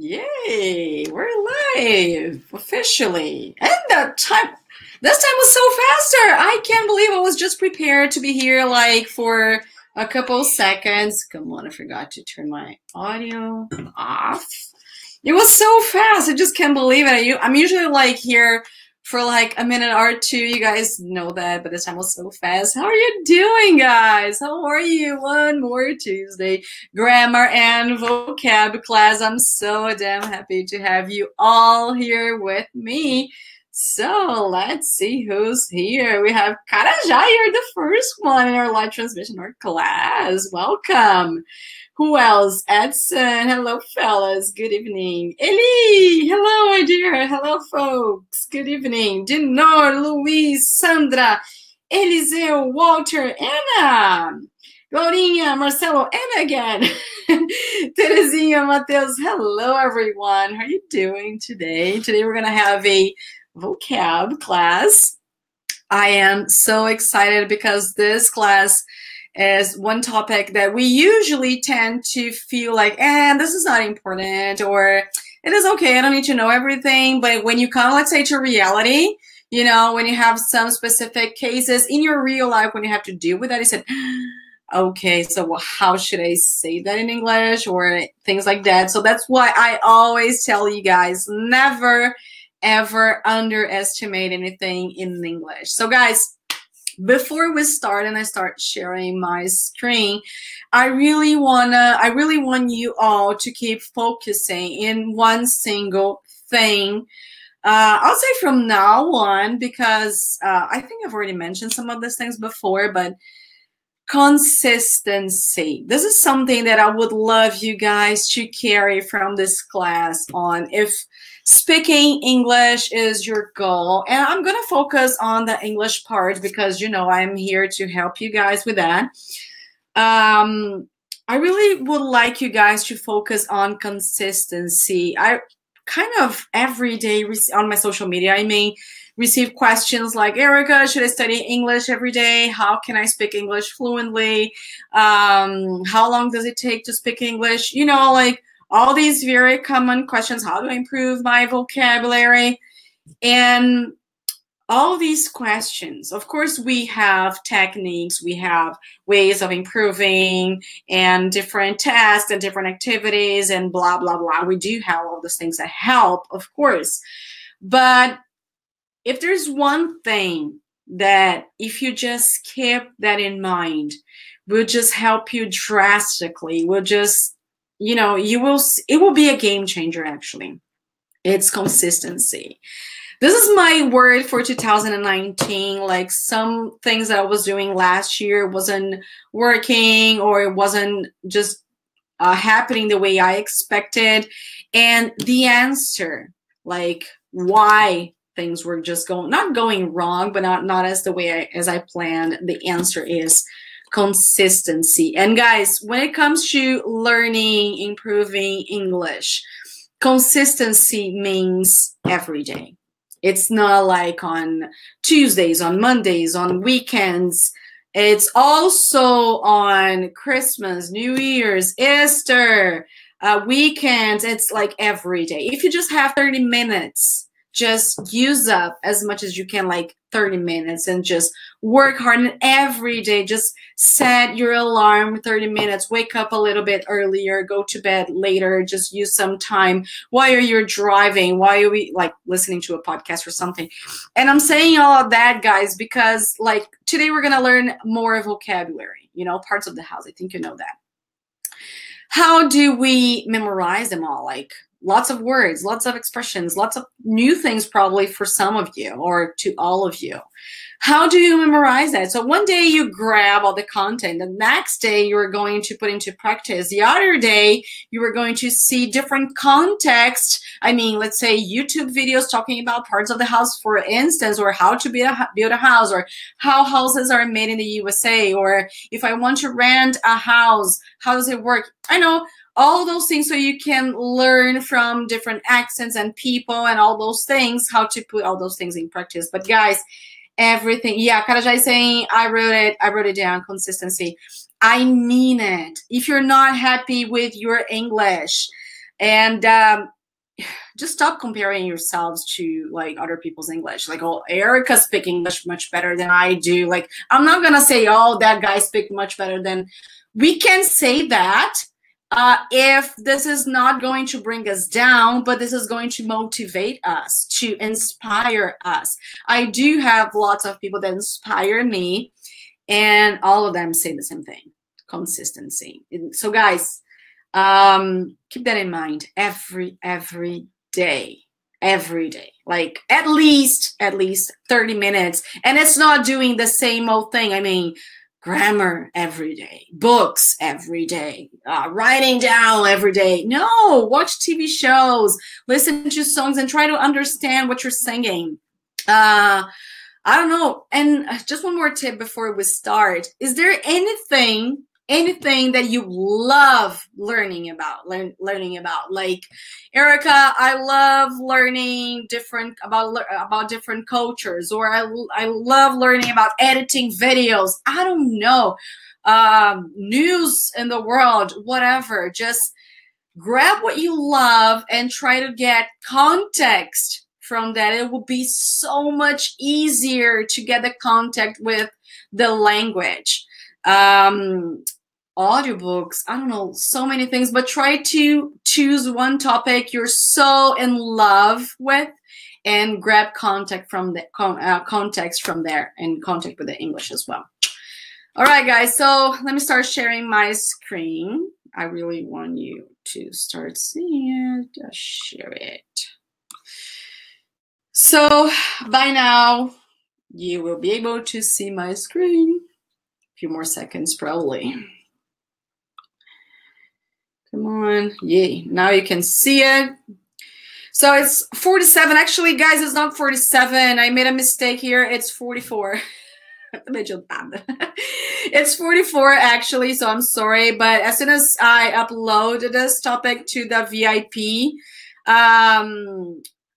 Yay, we're live officially. And this time was so faster. I can't believe I was just prepared to be here like for a couple seconds. Come on, I forgot to turn my audio off. It was so fast. I just can't believe it. I'm usually like here for like a minute or two. You guys know that, but this time was so fast. How are you doing, guys? How are you? One more Tuesday. Grammar and vocab class. I'm so damn happy to have you all here with me. So let's see who's here. We have Karajai. You're the first one in our live transmission or class. Welcome. Who else? Edson. Hello, fellas. Good evening. Eli. Hello, my dear. Hello, folks. Good evening. Dinor, Luiz, Sandra, Eliseu, Walter, Anna, Glorinha, Marcelo, Anna again. Terezinha, Matheus. Hello, everyone. How are you doing today? Today we're going to have a vocab class. I am so excited because this class is one topic that we usually tend to feel like, this is not important, or it is okay, I don't need to know everything. But when you come, let's say, to reality, you know, when you have some specific cases in your real life, when you have to deal with that, you said, okay, so how should I say that in English, or things like that. So that's why I always tell you guys, never, ever underestimate anything in English. So guys, before we start and I start sharing my screen, I really want you all to keep focusing in one single thing. I'll say from now on, because I think I've already mentioned some of these things before, but consistency. This is something that I would love you guys to carry from this class on. If speaking English is your goal, and I'm going to focus on the English part because, you know, I'm here to help you guys with that. I really would like you guys to focus on consistency. I kind of every day on my social media, I may receive questions like, Erika, should I study English every day? How can I speak English fluently? How long does it take to speak English? You know, like all these very common questions. How do I improve my vocabulary? And all these questions, of course, we have techniques, we have ways of improving and different tests and different activities and blah, blah, blah. We do have all those things that help, of course. But if there's one thing that if you just keep that in mind, will just help you drastically, will just, you know, it will be a game changer, actually. It's consistency. This is my word for 2019. Like some things that I was doing last year wasn't working, or it wasn't just happening the way I expected. And the answer, like why things were just not going wrong, but not as the way as I planned. The answer is consistency. And guys, when it comes to learning, improving English, consistency means every day. It's not like on Tuesdays, on Mondays, on weekends. It's also on Christmas, New Year's, Easter, weekends. It's like every day. If you just have 30 minutes, just use up as much as you can, like 30 minutes, and just work hard. And every day, just set your alarm 30 minutes, wake up a little bit earlier, go to bed later, just use some time while you're driving, while you're like listening to a podcast or something. And I'm saying all of that, guys, because like today we're going to learn more vocabulary, you know, parts of the house. I think you know that. How do we memorize them all? Like, lots of words, lots of expressions, lots of new things probably for some of you or to all of you. How do you memorize that? So one day you grab all the content. The next day you're going to put into practice. The other day you are going to see different context. I mean, let's say YouTube videos talking about parts of the house, for instance, or how to build a house, or how houses are made in the USA, or if I want to rent a house, how does it work? I know all those things, so you can learn from different accents and people and all those things, how to put all those things in practice. But guys, everything, yeah, Karajai is saying, I wrote it down, consistency. I mean it. If you're not happy with your English, And just stop comparing yourselves to like other people's English. Like, oh, Erika speaks English much better than I do. Like, I'm not gonna say, oh, that guy speaks much better than. We can say that if this is not going to bring us down, but this is going to motivate us, to inspire us. I do have lots of people that inspire me, and all of them say the same thing: consistency. So, guys, keep that in mind every day, like at least 30 minutes. And it's not doing the same old thing. I mean, grammar every day, books every day, writing down every day. No, watch TV shows, listen to songs, and try to understand what you're singing. I don't know. And just one more tip before we start: is there anything that you love learning about? Like, Erika, I love learning about different cultures, or I love learning about editing videos. I don't know, news in the world, whatever. Just grab what you love and try to get context from that. It will be so much easier to get the contact with the language. Audiobooks, I don't know, so many things, but try to choose one topic you're so in love with and grab context from there, and contact with the English as well. All right, guys, so let me start sharing my screen. I really want you to start seeing it. Just share it. So by now, you will be able to see my screen. A few more seconds, probably. Come on. Yay. Now you can see it. So it's 47. Actually, guys, it's not 47. I made a mistake here. It's 44. It's 44, actually, so I'm sorry. But as soon as I upload this topic to the VIP,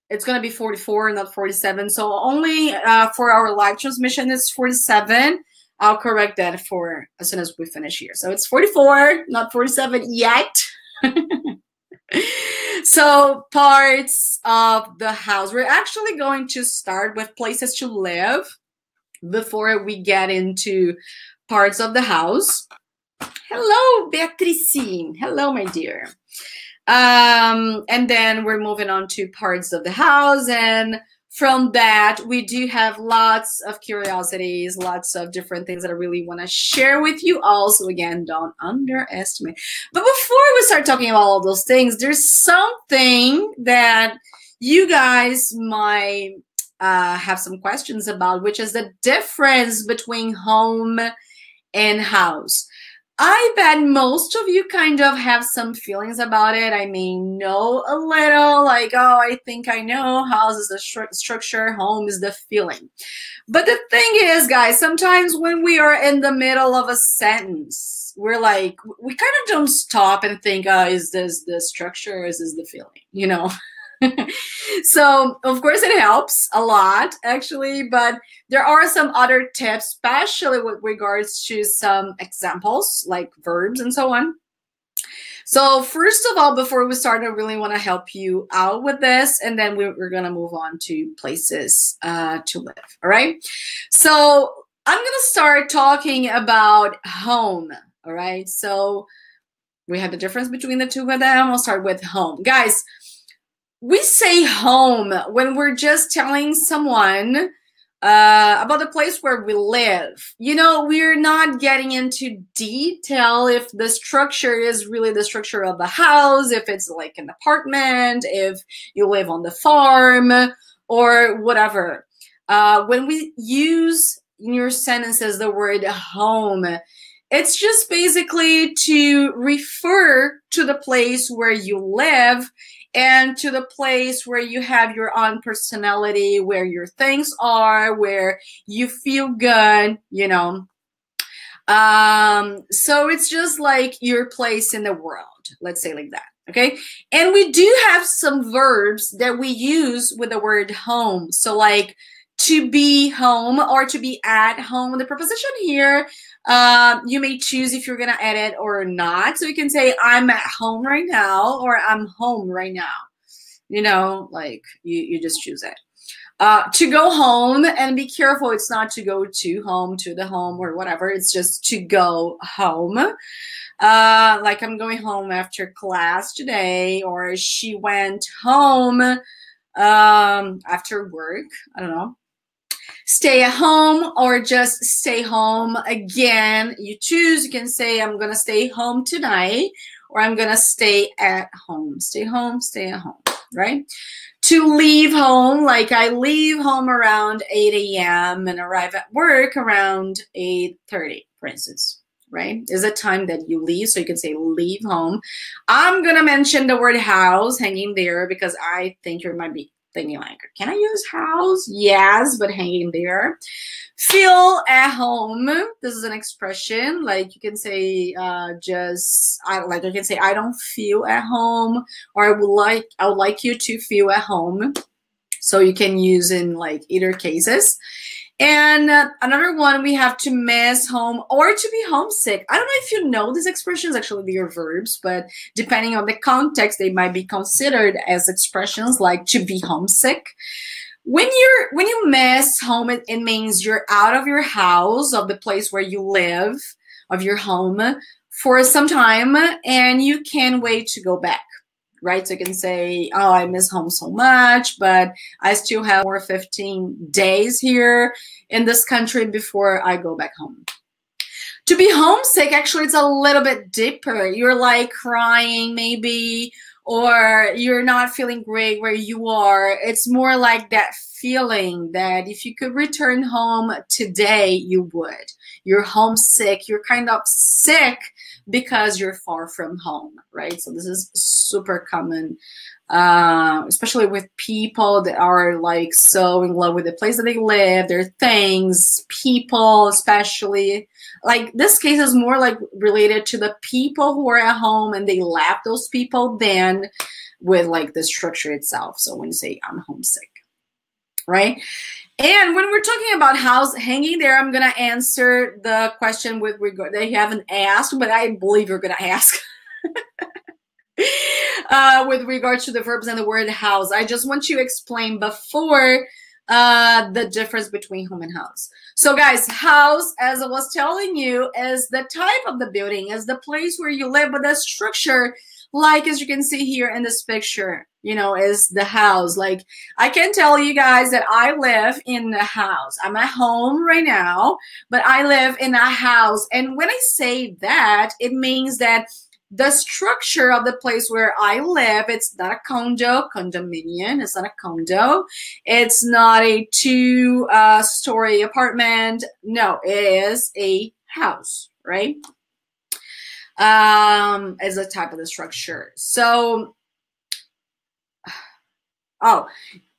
it's going to be 44, not 47. So only for our live transmission, it's 47. I'll correct that for as soon as we finish here. So it's 44, not 47 yet. So parts of the house. We're actually going to start with places to live before we get into parts of the house. Hello, Beatrice. Hello, my dear. And then we're moving on to parts of the house, and from that, we do have lots of curiosities, lots of different things that I really want to share with you all. So again, don't underestimate. But before we start talking about all those things, there's something that you guys might have some questions about, which is the difference between home and house. I bet most of you kind of have some feelings about it. I mean, know a little, like, oh, I think I know. House is the structure, home is the feeling. But the thing is, guys, sometimes when we are in the middle of a sentence, we're like, we kind of don't stop and think, oh, is this the structure or is this the feeling, you know? So, of course, it helps a lot, actually, but there are some other tips, especially with regards to some examples like verbs and so on. So, first of all, before we start, I really want to help you out with this, and then we're going to move on to places to live, all right? So, I'm going to start talking about home, all right? So, we have the difference between the two of them. I'll start with home. Guys, we say home when we're just telling someone about the place where we live. You know, we're not getting into detail if the structure is really the structure of the house, if it's like an apartment, if you live on the farm, or whatever. When we use in your sentences the word home, it's just basically to refer to the place where you live and to the place where you have your own personality, where your things are, where you feel good, you know. So it's just like your place in the world, let's say like that, okay? And we do have some verbs that we use with the word home. So like to be home or to be at home. The preposition here, you may choose if you're going to edit or not. So you can say, I'm at home right now, or I'm home right now. You know, like you just choose it. To go home, and be careful, it's not to go to home, to the home, or whatever. It's just to go home. Like I'm going home after class today, or she went home after work. I don't know. Stay at home or just stay home. Again, you choose. You can say, I'm going to stay home tonight, or I'm going to stay at home. Stay home, stay at home, right? To leave home, like I leave home around 8 a.m. and arrive at work around 8:30, for instance, right? Is a time that you leave, so you can say leave home. I'm going to mention the word house hanging there because I think you might be thinking like, can I use house? Yes, but hanging there. Feel at home. This is an expression. Like you can say, I can say, I don't feel at home, or I would like you to feel at home. So you can use in like either cases. And another one, we have to miss home or to be homesick. I don't know if you know these expressions. Actually, they are verbs, but depending on the context, they might be considered as expressions, like to be homesick. When you miss home, it means you're out of your house, of the place where you live, of your home, for some time, and you can't wait to go back. Right? So you can say, oh, I miss home so much, but I still have more 15 days here in this country before I go back home. To be homesick, actually, it's a little bit deeper. You're like crying maybe, or you're not feeling great where you are. It's more like that feeling that if you could return home today, you would. You're homesick. You're kind of sick because you're far from home, right? So this is super common, especially with people that are like so in love with the place that they live, their things, people, especially. Like this case is more like related to the people who are at home and they left those people than with like the structure itself. So when you say I'm homesick, right? And when we're talking about house hanging there, I'm going to answer the question with regard, they haven't asked, but I believe you're going to ask with regards to the verbs and the word house. I just want you to explain before the difference between home and house. So guys, house, as I was telling you, is the type of the building, is the place where you live, but the structure, like as you can see here in this picture, you know, is the house. Like I can tell you guys that I live in a house. I'm at home right now, but I live in a house. And when I say that, it means that the structure of the place where I live, it's not a condominium. It's not a condo. It's not a two-story apartment. No, it is a house, right? As a type of the structure. So, oh,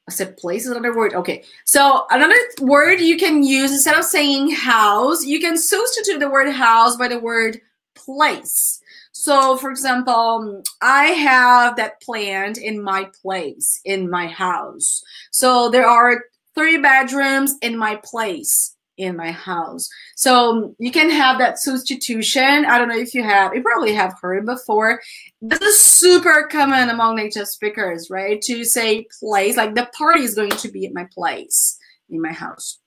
I said place is another word. Okay, so another word you can use instead of saying house, you can substitute the word house by the word place. So, for example, I have that plant in my place, in my house. So there are 3 bedrooms in my place, in my house. So you can have that substitution. I don't know if you probably have heard before. This is super common among native speakers, right? To say place, like the party is going to be at my place, in my house.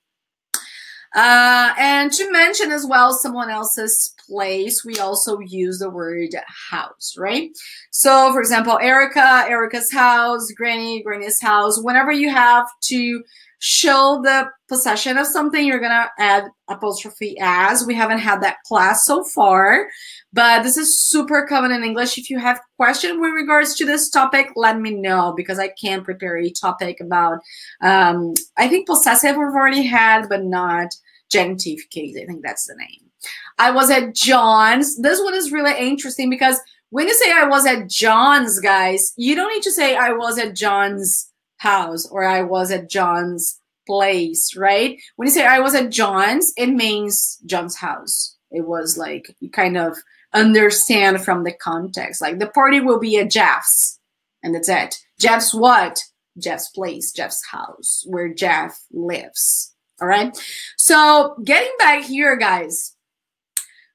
And to mention as well someone else's place, we also use the word house, right? So, for example, Erika's house, Granny's house. Whenever you have to show the possession of something, you're gonna add apostrophe as. We haven't had that class so far, but this is super common in English. If you have questions with regards to this topic, let me know, because I can prepare a topic about, I think possessive we've already had, but not genitive case. I think that's the name. I was at John's. This one is really interesting because when you say I was at John's, guys, you don't need to say I was at John's house or I was at John's place, right? When you say I was at John's, it means John's house. It was like, you kind of understand from the context. Like the party will be at Jeff's, and that's it. Jeff's what? Jeff's place, Jeff's house, where Jeff lives. All right. So getting back here, guys,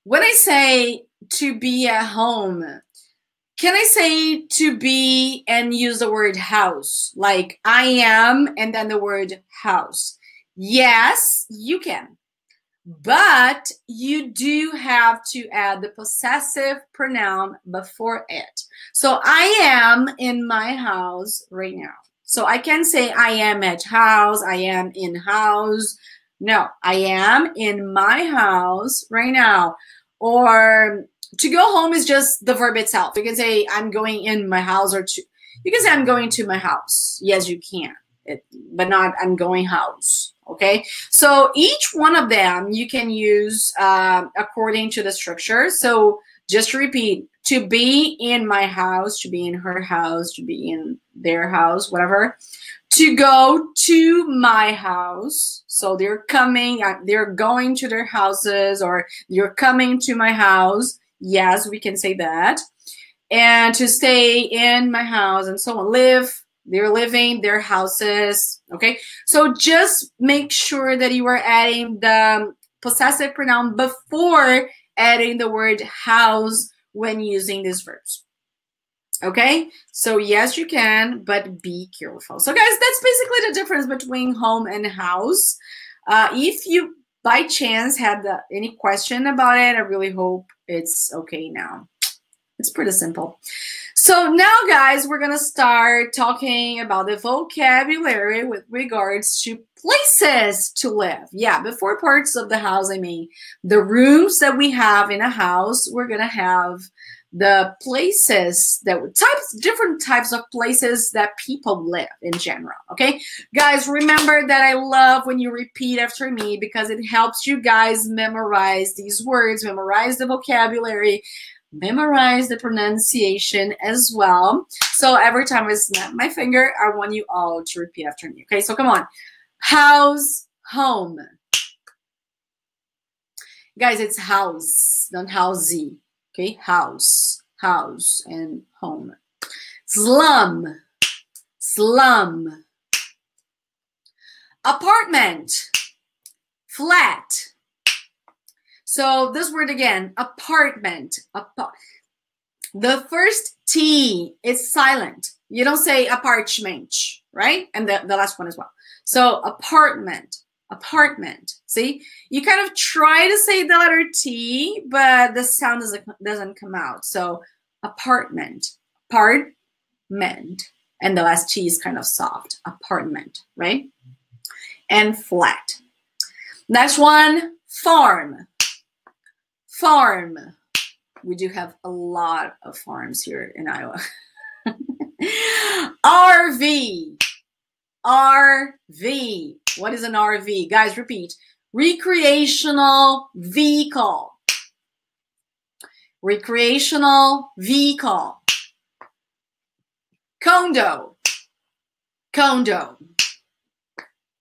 when I say to be at home, can I say to be and use the word house? Like I am and then the word house. Yes, you can. But you do have to add the possessive pronoun before it. So I am in my house right now. So I can say I am at house, I am in house. No, I am in my house right now. Or to go home is just the verb itself. You can say I'm going in my house, or you can say I'm going to my house. Yes, you can, but not I'm going house. Okay, so each one of them you can use according to the structure. So just to repeat, to be in my house, to be in her house, to be in their house, whatever. To go to my house. So they're coming, they're going to their houses, or you're coming to my house. Yes, we can say that. And to stay in my house and so on. Live, they're living, their houses. Okay, so just make sure that you are adding the possessive pronoun before adding the word house when using these verbs. Okay, so yes, you can, but be careful. So guys, that's basically the difference between home and house. If you by chance had any question about it, I really hope it's okay now. It's pretty simple. So now, guys, we're going to start talking about the vocabulary with regards to places to live. Yeah, before parts of the house, I mean, the rooms that we have in a house, we're going to have the places that different types of places that people live in general. Okay, guys, remember that I love when you repeat after me because it helps you guys memorize these words, memorize the vocabulary, memorize the pronunciation as well. So every time I snap my finger, I want you all to repeat after me. Okay, so come on. House, home. Guys, it's house, not housey. Okay, house, house, and home. Slum, slum. Apartment, flat. So this word again, apartment. The first T is silent. You don't say apartment, right? And the last one as well. So apartment, apartment. See, you kind of try to say the letter T, but the sound doesn't come out. So apartment, apartment, and the last T is kind of soft. Apartment, right? And flat. Next one, farm. Farm. We do have a lot of farms here in Iowa. RV. RV. What is an RV? Guys, repeat. Recreational vehicle. Recreational vehicle. Condo. Condo.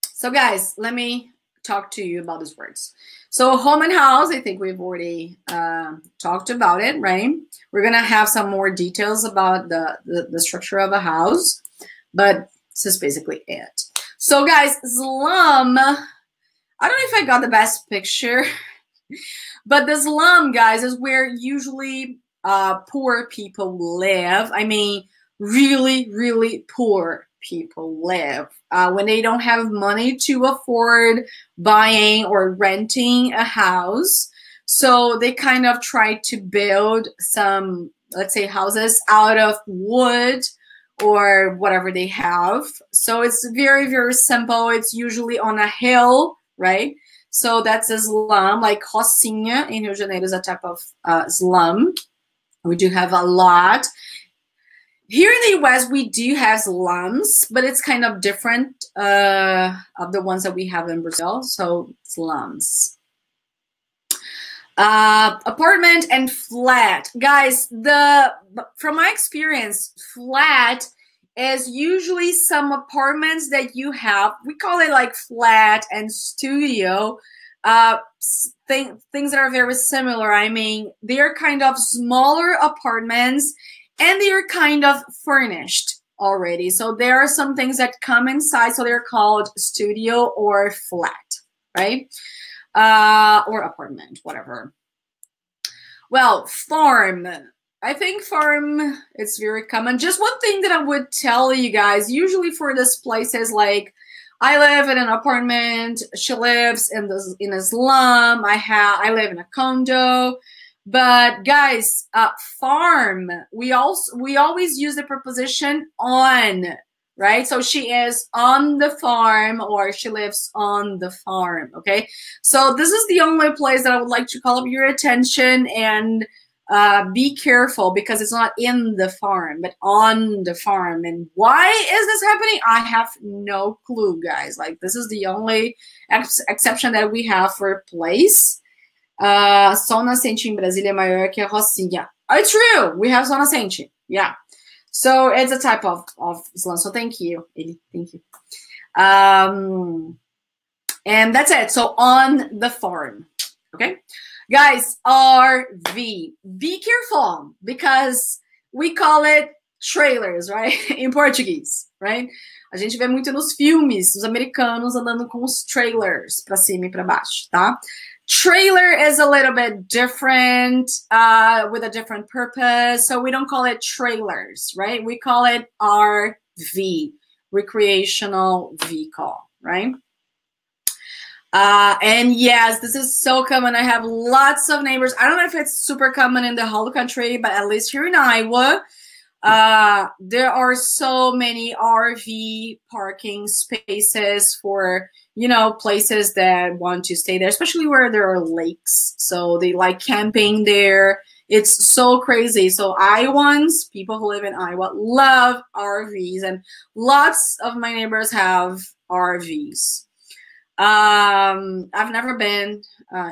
So guys, let me talk to you about these words. So home and house, I think we've already talked about it, right? We're going to have some more details about the structure of a house, but this is basically it. So guys, slum, I don't know if I got the best picture, but the slum, guys, is where usually poor people live. I mean, really, really poor people live when they don't have money to afford buying or renting a house. So they kind of try to build some, let's say, houses out of wood or whatever they have. So it's very, very simple. It's usually on a hill, right? So that's a slum, like Rocinha in Rio de Janeiro is a type of slum. We do have a lot. Here in the US, we do have slums, but it's kind of different of the ones that we have in Brazil. So slums. Apartment and flat. Guys, from my experience, flat is usually some apartments that you have. We call it like flat and studio. Things that are very similar. I mean, they're kind of smaller apartments and they are kind of furnished. already. So there are some things that come inside. So they're called studio or flat, right? Or apartment, whatever. Well, farm. I think farm, it's very common. Just one thing that I would tell you guys, usually for this places like, I live in an apartment, she lives in a slum, I live in a condo. But guys, farm, we always use the preposition on, right? So she is on the farm, or she lives on the farm, okay? So this is the only place that I would like to call up your attention, and be careful, because it's not in the farm, but on the farm. And why is this happening? I have no clue, guys. Like, this is the only exception that we have for place. Sol nascente em Brasília é maior que a Rocinha. Oh, it's true. We have sol nascente. Yeah. So it's a type of slang. So thank you, Eli. Thank you. And that's it. So on the farm. Okay. Guys, RV. Be careful, because we call it trailers, right? In Portuguese, right? A gente vê muito nos filmes, os americanos andando com os trailers pra cima e pra baixo, tá? Trailer is a little bit different, with a different purpose. So we don't call it trailers, right? We call it RV, recreational vehicle, right? And yes, this is so common. I have lots of neighbors. I don't know if it's super common in the whole country, but at least here in Iowa, there are so many RV parking spaces for, you know, places that want to stay there, especially where there are lakes. So they like camping there. It's so crazy. So Iowans, people who live in Iowa, love RVs, and lots of my neighbors have RVs. I've never been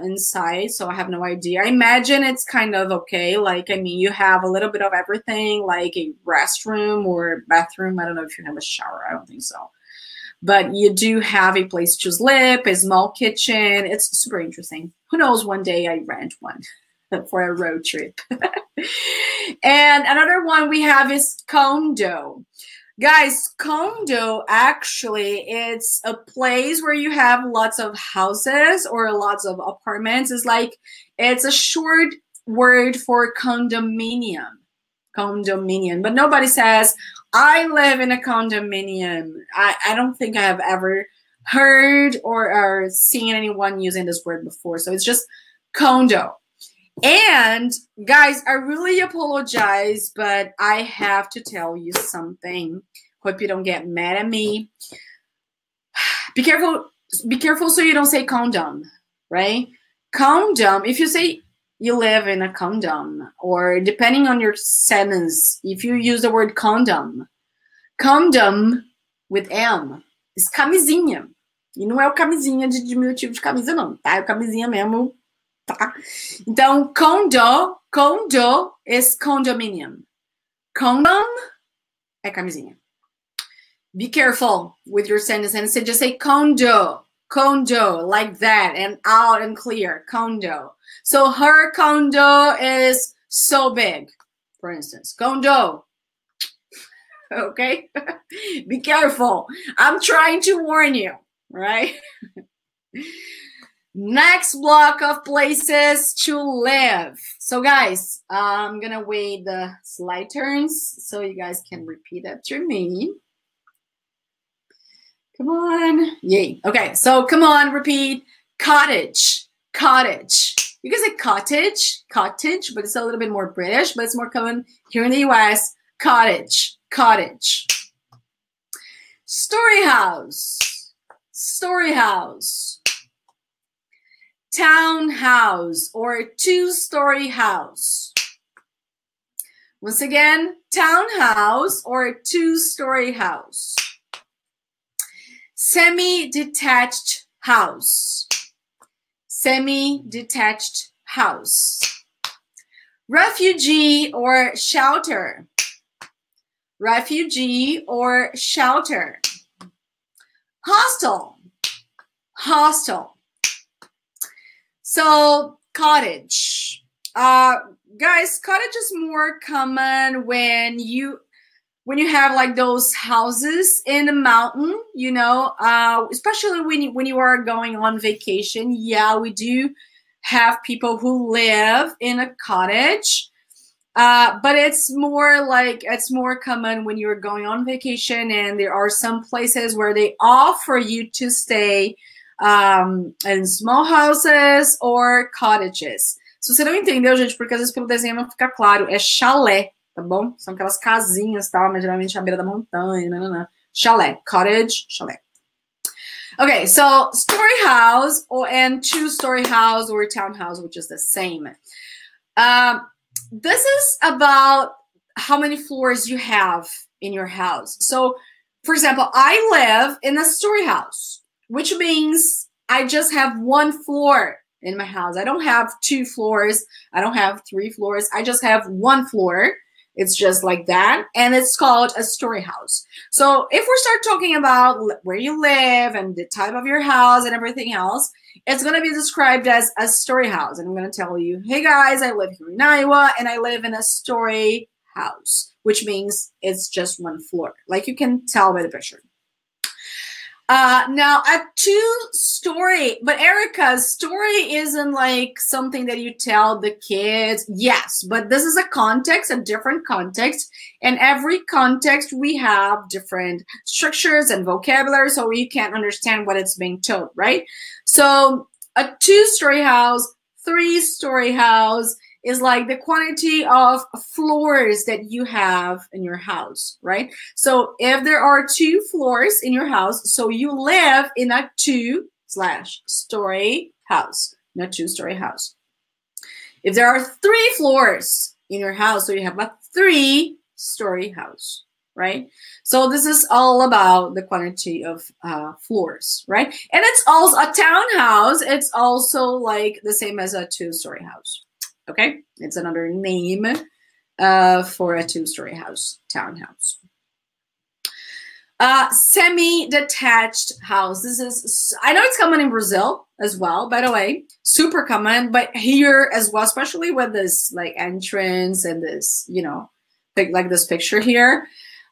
inside, so I have no idea. I imagine it's kind of okay. Like, I mean, you have a little bit of everything, like a restroom or bathroom. I don't know if you have a shower. I don't think so. But you do have a place to sleep, a small kitchen. It's super interesting. Who knows, one day I rent one for a road trip. And another one we have is condo. Guys, condo, actually, it's a place where you have lots of houses or lots of apartments. It's a short word for condominium. Condominium. But nobody says, I live in a condominium. I don't think I have ever heard or seen anyone using this word before. So it's just condo. And guys, I really apologize, but I have to tell you something. Hope you don't get mad at me. Be careful so you don't say condom, right? Condom, if you say you live in a condom, or depending on your sentence, if you use the word condom with M, is camisinha. E não é o camisinha de diminutivo de camisa, não, tá? É o camisinha mesmo. Tá? Então, condo is condominium. Condom é camisinha. Be careful with your sentence, and so just say condo, like that, and out and clear, condo. So her condo is so big, for instance. Condo. Okay? Be careful. I'm trying to warn you, right? Next block of places to live. So guys, I'm gonna wait the slide turns so you guys can repeat after me. Come on. Yay. Okay, so come on, repeat. Cottage. You can say cottage, but it's a little bit more British, but it's more common here in the US. Cottage. Story house. Townhouse or two-story house. Once again, townhouse or two-story house. Semi-detached house. Refugee or shelter. Hostel. So cottage. Guys, cottage is more common when when you have like those houses in a mountain, you know, especially when you are going on vacation. Yeah, we do have people who live in a cottage. But it's more common when you're going on vacation, and there are some places where they offer you to stay in small houses or cottages. Se você não entendeu, gente, porque às vezes pelo desenho não fica claro, é chalé, tá bom? São aquelas casinhas, tal, mas geralmente à beira da montanha, nanana. Chalé, cottage, chalé. Okay, so story house and two-story house or townhouse, which is the same. This is about how many floors you have in your house. So, for example, I live in a story house, which means I just have one floor in my house. I don't have 2 floors. I don't have 3 floors. I just have 1 floor. It's just like that. And it's called a story house. So if we start talking about where you live and the type of your house and everything else, it's going to be described as a story house. And I'm going to tell you, hey guys, I live here in Iowa and I live in a story house, which means it's just 1 floor, like you can tell by the picture. Now a 2-story, but Erika, story isn't like something that you tell the kids. Yes, but this is a context, a different context. And every context we have different structures and vocabulary, so you can't understand what it's being told, right? So a 2-story house, 3-story house is like the quantity of floors that you have in your house, right? So if there are 2 floors in your house, so you live in a 2/story house, in a 2-story house. If there are 3 floors in your house, so you have a 3-story house, right? So this is all about the quantity of floors, right? And it's also a townhouse. It's also like the same as a 2-story house. Okay, it's another name for a 2-story house, townhouse. Semi-detached house. This is, I know it's common in Brazil as well, by the way, super common, but here as well, especially with this like entrance and this, you know, like this picture here.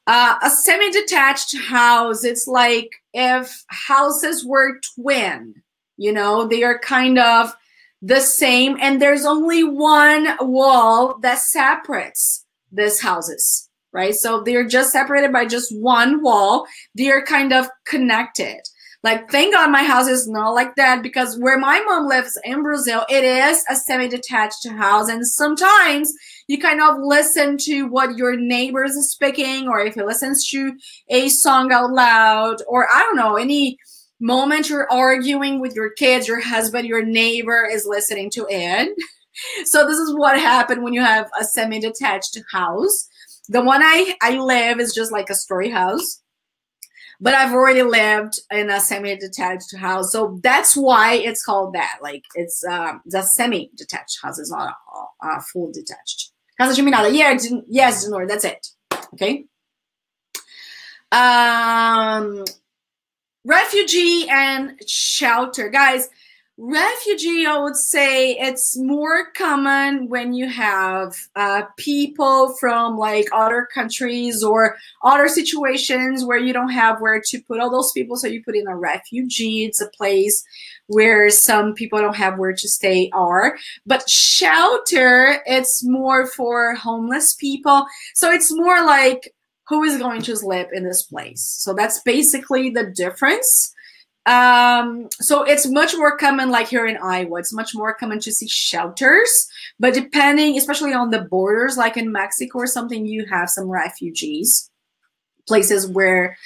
A semi-detached house, it's like if houses were twin, you know, they are kind of the same, and there's only one wall that separates these houses, right? So they're just separated by just one wall. They're kind of connected. Like, thank God my house is not like that, because where my mom lives in Brazil, it is a semi-detached house, and sometimes you kind of listen to what your neighbors are speaking, or if you listen to a song out loud, or I don't know, any moment you're arguing with your kids, your husband, your neighbor is listening to it. So this is what happened when you have a semi-detached house. The one I live is just like a story house, but I've already lived in a semi-detached house, so that's why it's called that. Like, it's a semi-detached house. It's not a full detached. Casa geminada. Yeah, yes, Nora, that's it. Okay. Refugee and shelter. Guys, refugee, I would say it's more common when you have people from like other countries or other situations where you don't have where to put all those people, so you put in a refugee. It's a place where some people don't have where to stay are. But shelter, it's more for homeless people. So it's more like, who is going to sleep in this place? So that's basically the difference. So it's much more common, like here in Iowa, it's much more common to see shelters, but depending, especially on the borders, like in Mexico or something, you have some refugees, places where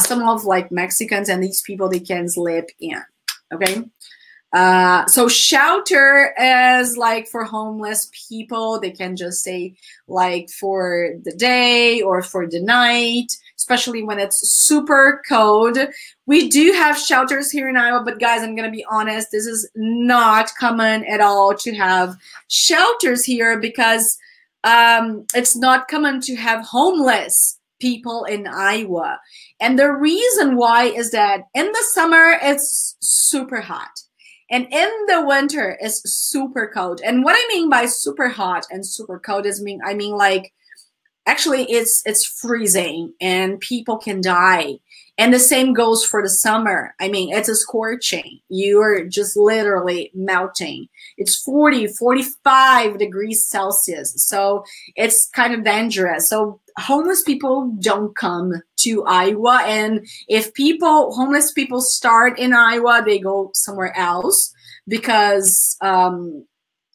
some of like Mexicans and these people, they can sleep in, okay? So shelter is like for homeless people. They can just stay like for the day or for the night, especially when it's super cold. We do have shelters here in Iowa, but guys, I'm going to be honest, this is not common at all to have shelters here, because it's not common to have homeless people in Iowa. And the reason why is that in the summer, it's super hot. And in the winter, it's super cold. And what I mean by super hot and super cold is I mean like actually it's freezing and people can die. And the same goes for the summer. I mean, it's a scorching. You're just literally melting. It's 40, 45 degrees Celsius. So it's kind of dangerous. So homeless people don't come to Iowa. And if homeless people start in Iowa, they go somewhere else because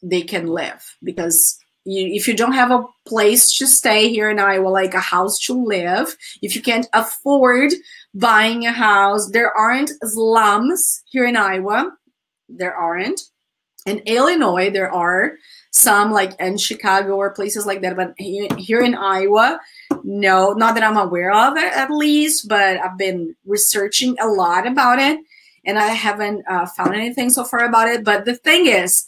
they can live. Because if you don't have a place to stay here in Iowa, like a house to live, if you can't afford buying a house, there aren't slums here in Iowa. There aren't. In Illinois, there are some, like in Chicago or places like that. But here in Iowa, no, not that I'm aware of it, at least, but I've been researching a lot about it and I haven't found anything so far about it. But the thing is,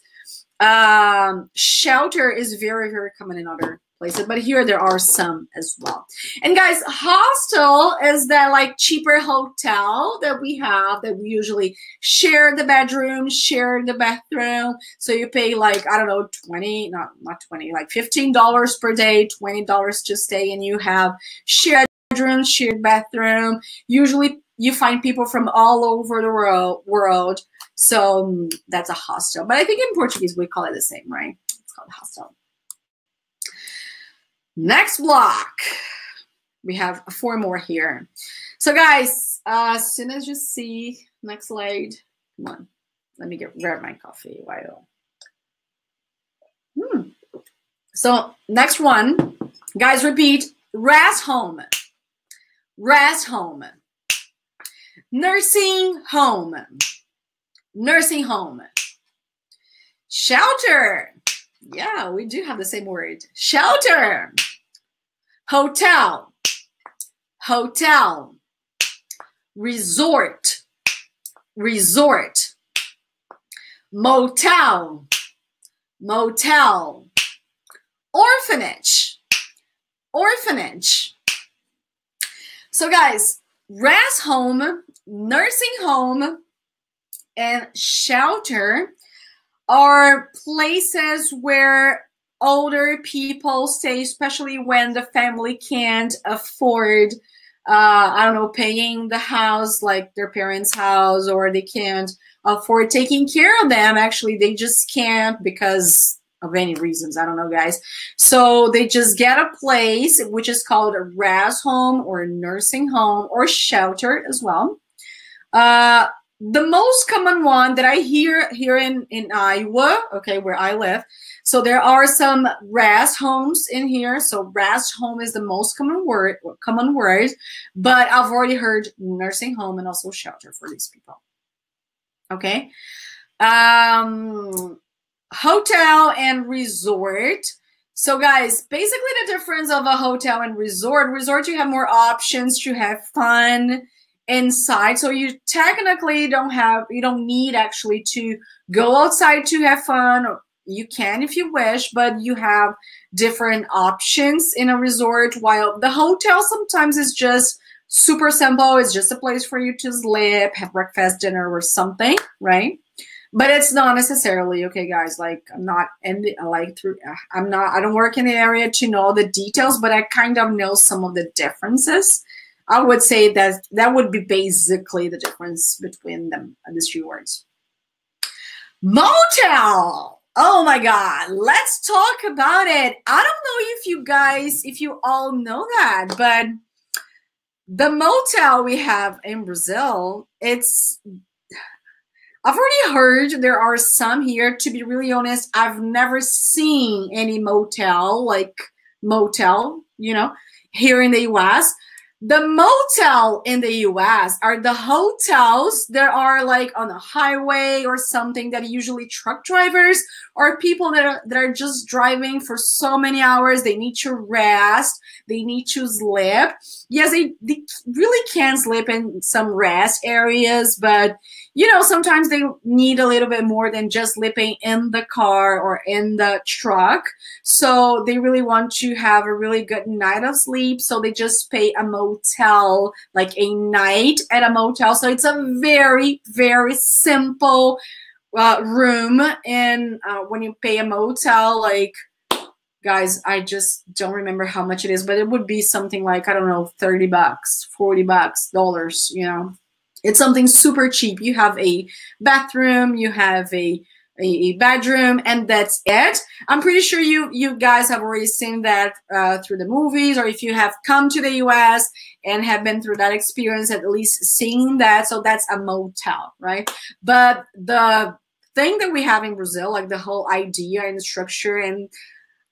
shelter is very, very common in other places, but here there are some as well. And guys, hostel is that like cheaper hotel that we have, that we usually share the bedroom, share the bathroom. So you pay like, I don't know, like $15 per day, $20 to stay, and you have shared bedroom, shared bathroom. Usually you find people from all over the world. So that's a hostel. But I think in Portuguese we call it the same, right? It's called hostel. Next block. We have 4 more here. So guys, as soon as you see, next slide. Come on. Let me grab my coffee while. So next one. Guys, repeat. Rest home. Rest home. Nursing home. Nursing home. Shelter. Yeah, we do have the same word. Shelter. Hotel. Hotel. Resort. Resort. Motel. Motel. Orphanage. Orphanage. So guys, rest home, nursing home, and shelter are places where older people stay, especially when the family can't afford, I don't know, paying the house, like their parents' house, or they can't afford taking care of them. Actually, they just can't because of any reasons. I don't know, guys. So they just get a place, which is called a rest home or a nursing home or shelter as well. The most common one that I hear here in Iowa, okay, where I live, so there are some rest homes in here. So rest home is the most common word, but I've already heard nursing home and also shelter for these people. Okay. Hotel and resort. So guys, basically the difference of a hotel and resort, you have more options to have fun inside. So you technically you don't need actually to go outside to have fun. You can if you wish, but you have different options in a resort, while the hotel sometimes is just super simple. It's just a place for you to sleep, have breakfast, dinner, or something, right? But it's not necessarily, okay, guys, like I don't work in the area to know the details, but I kind of know some of the differences. I would say that would be basically the difference between them, these 2 words. Motel. Oh my God, let's talk about it. I don't know if you all know that, but the motel we have in Brazil, I've already heard there are some here. To be really honest, I've never seen any motel, here in the US. The motel in the US are the hotels that are like on a highway or something, that usually truck drivers or people that are just driving for so many hours. They need to rest. They need to sleep. Yes, they really can sleep in some rest areas, but sometimes they need a little bit more than just sleeping in the car or in the truck. So they really want to have a really good night of sleep. So they just pay a motel, like a night at a motel. So it's a very, very simple room. And when you pay a motel, like Guys, I just don't remember how much it is, but it would be something like, I don't know, 30 bucks, 40 bucks, dollars, you know. It's something super cheap. You have a bathroom, you have a bedroom, and that's it. I'm pretty sure you guys have already seen that through the movies, or if you have come to the US and have been through that experience, at least seeing that. So that's a motel, right? But the thing that we have in Brazil, like the whole idea and structure, and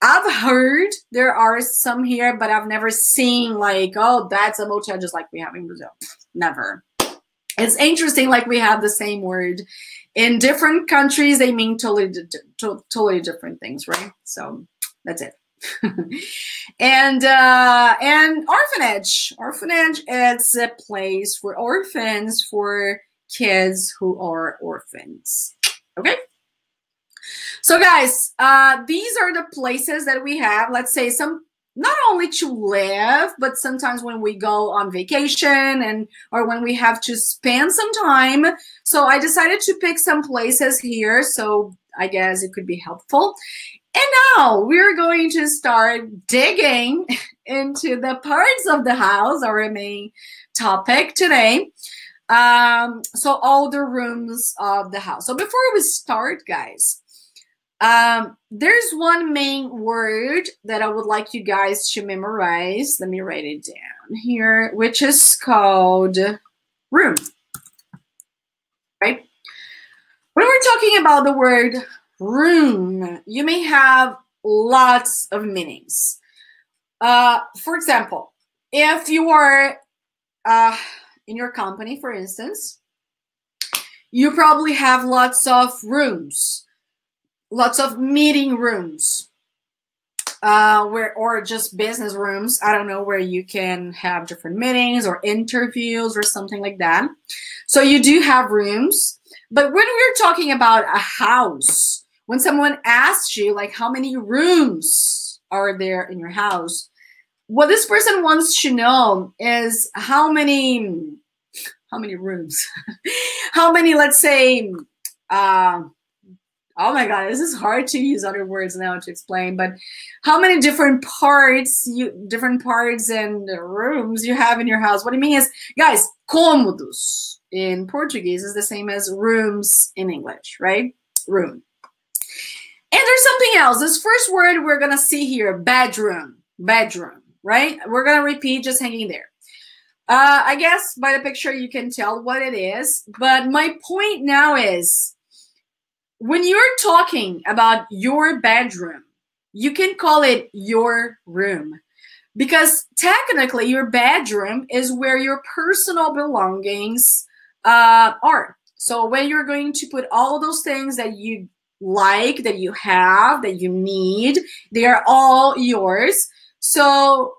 I've heard there are some here, but I've never seen like, oh, that's a motel just like we have in Brazil. Never. It's interesting, like we have the same word. In different countries, they mean totally different things, right? So that's it. And orphanage. Orphanage is a place for orphans, for kids who are orphans. Okay? So guys, these are the places that we have, let's say, some not only to live, but sometimes when we go on vacation or when we have to spend some time. So I decided to pick some places here, so I guess it could be helpful. And now we're going to start digging into the parts of the house, our main topic today. So all the rooms of the house. So before we start, guys, there's one main word that I would like you guys to memorize. Let me write it down here, which is called room, right? When we're talking about the word room, you may have lots of meanings. For example, if you are in your company, for instance, you probably have lots of rooms. Lots of meeting rooms, or just business rooms. I don't know, where you can have different meetings or interviews or something like that. So you do have rooms. But when we're talking about a house, when someone asks you, like, how many rooms are there in your house? What this person wants to know is how many rooms? How many, let's say, oh my God, this is hard to use other words now to explain, but how many different parts and rooms you have in your house? What I mean is, guys, cômodos in Portuguese is the same as rooms in English, right? Room. And there's something else. This first word we're going to see here, bedroom, right? We're going to repeat, just hanging there. I guess by the picture you can tell what it is, but my point now is, when you're talking about your bedroom, you can call it your room, because technically your bedroom is where your personal belongings are. So when you're going to put all those things that you like, that you have, that you need, they are all yours. So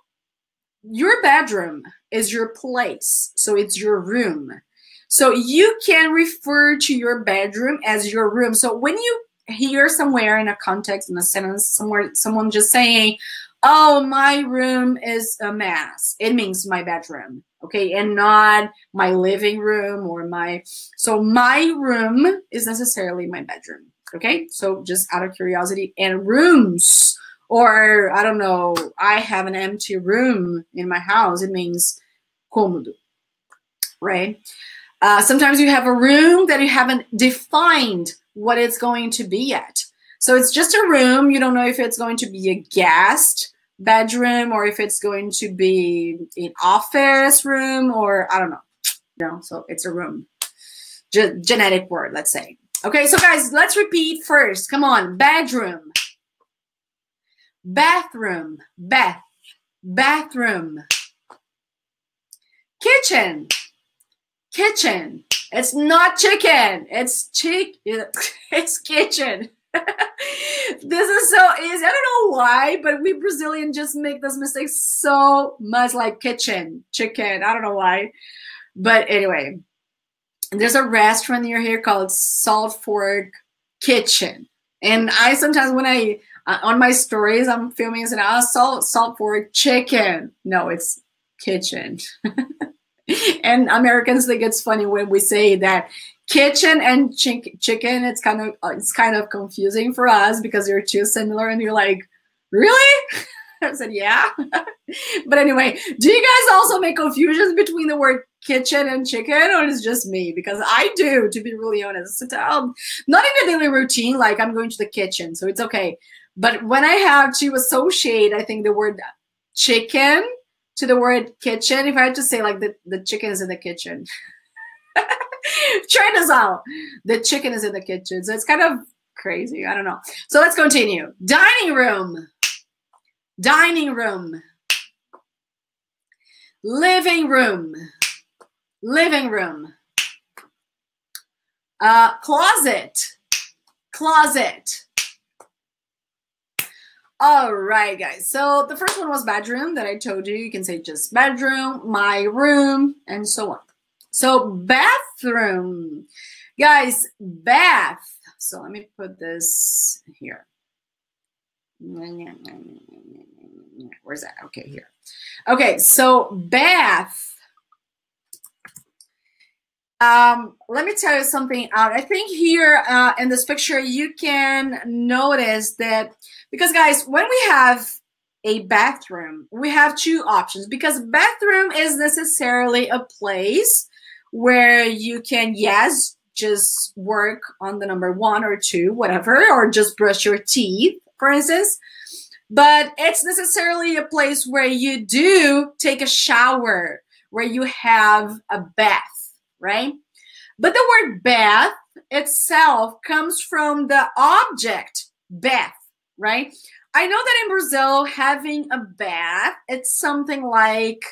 your bedroom is your place. So it's your room. So you can refer to your bedroom as your room. So when you hear somewhere in a context, in a sentence, someone just saying, oh, my room is a mess, it means my bedroom, okay? And not my living room or so my room is necessarily my bedroom, okay? So just out of curiosity. And rooms, or I don't know, I have an empty room in my house, it means cômodo, right? Sometimes you have a room that you haven't defined what it's going to be yet. So it's just a room. You don't know if it's going to be a guest bedroom or if it's going to be an office room, or I don't know. You know, so it's a room. Genetic word, let's say. Okay, so guys, let's repeat first. Come on. Bedroom. Bathroom. Bathroom. Kitchen. Kitchen. It's not chicken. It's It's kitchen. This is so easy. I don't know why, but we Brazilians just make this mistake so much, like kitchen, chicken. I don't know why. But anyway, there's a restaurant near here called Salt Fork Kitchen. And I sometimes, when I, on my stories, I'm filming and saying, Salt Fork Chicken. No, it's kitchen. And Americans think it's funny when we say that kitchen and chicken. It's kind of confusing for us because they're too similar, and you're like, Really? I said, yeah. But anyway, do you guys also make confusions between the word kitchen and chicken, or is it just me? Because I do, to be really honest. Not in the daily routine, like I'm going to the kitchen, so it's okay. But when I have to associate, I think the word chicken to the word kitchen, if I had to say like the chicken is in the kitchen. Try this out. The chicken is in the kitchen. So it's kind of crazy. I don't know. So let's continue. Dining room. Dining room. Living room. Living room. Closet. Closet. All right, guys. So the first one was bedroom that I told you. You can say just bedroom, my room, and so on. So bathroom. Guys, bath. So let me put this here. Where's that? Okay, here. Okay, so bath. Let me tell you something out. I think here in this picture, you can notice that, because guys, when we have a bathroom, we have two options, because bathroom is necessarily a place where you can, yes, just work on the number 1 or 2, whatever, or just brush your teeth, for instance. But it's necessarily a place where you do take a shower, where you have a bath, right? But the word bath itself comes from the object bath, right? I know that in Brazil, having a bath, it's something like,